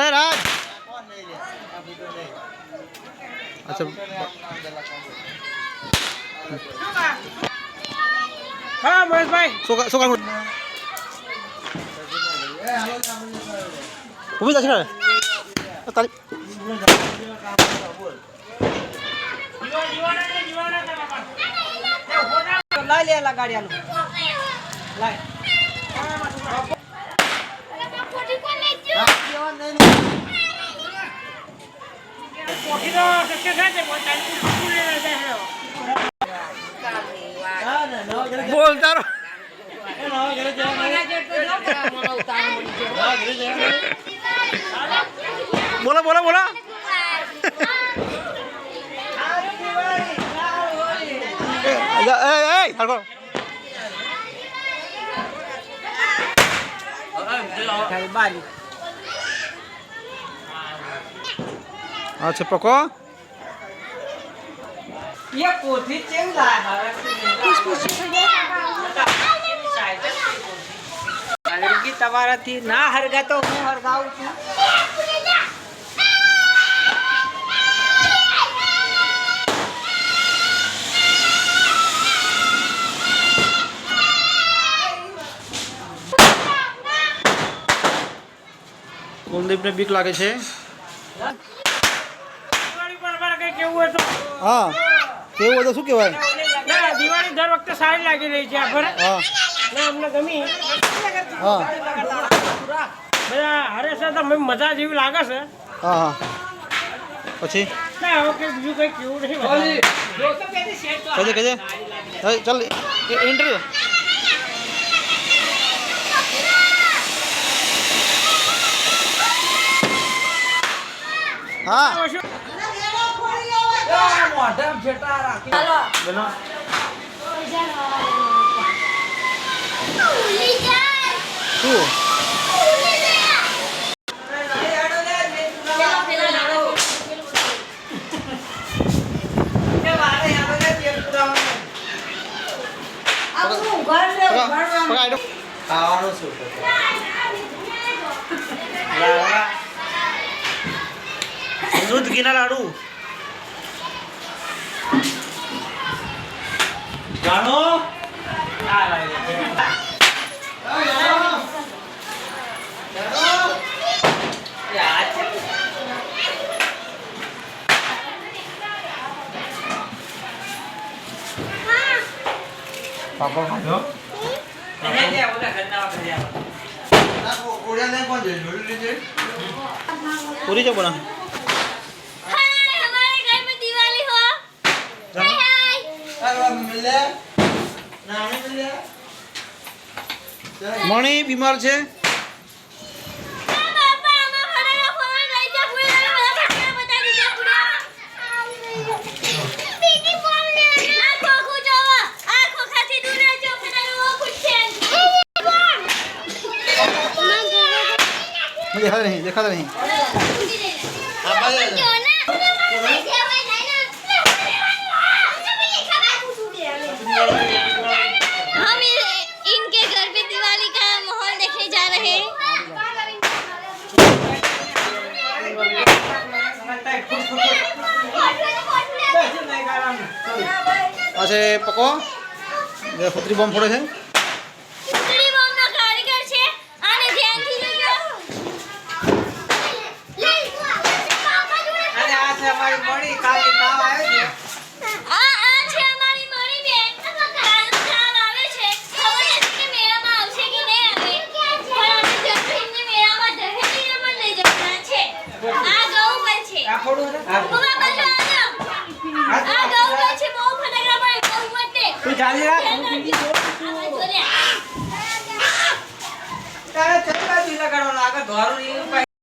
राज अच्छा हाँ महेश भाई सुका ઊભી થશે ને તારી લાઈ લે લા ગાડી આલો લાઈ કોઠી તો સક્કે થાય છે બોલ તારો બોલો બોલો બોલો अच्छा पको ये कोठी चेंग लाया हरगी તમારાથી ના હરગા તો હું હરગાવું છું કુલદીપને બીક લાગે છે દિવાળી પર કઈ કેવું હતું હા કેવું હતું શું કહેવાય ના દિવાળી દર વખતે સારી લાગી રહી છે આપણે હા ના અમને ગમી હા બધા હરેશે તો મજા જેવી લાગે છે હા હા પછી ના હવે કઈ બીજું કઈ કેવું નહીં કહેજે ચાલ ઇન્ટરવ્યુ હા બનો શું ખાવાનું શું દૂધ ઘીના લાડુ જાણો પાપડ ખાધો પૂરી છે બોલા મણી બીમાર છે देखा नहीं हम इनके घर पे दिवाली का माहौल देखने जा रहे हैं આજે પકો ફૂતરી બોમ્બ ફોડે છે ફૂતરી બોમ્બનો કારીગર છે આને ધ્યાનથી લેજો અને આ છે અમારી મળી કાલે તાવ આવ્યો છે આ છે અમારી મણી બેન કાલ તાવ આવે છે ખબર નથી કે મેળામાં આવશે કે નહીં આવે પણ આપણે જલ્દીને મેળામાં દહેલી રમણ લઈ જવાના છે આ ગૌ પર છે આ ફોડું છે ઉભા બાજુ આવજો આ ગૌ પર છે બહુ ફટાકડા પડે ગૌ માટે તું ચાલી રાખ તારે ચલતા જ લગાડવાનો આગળ ધોરું નહીં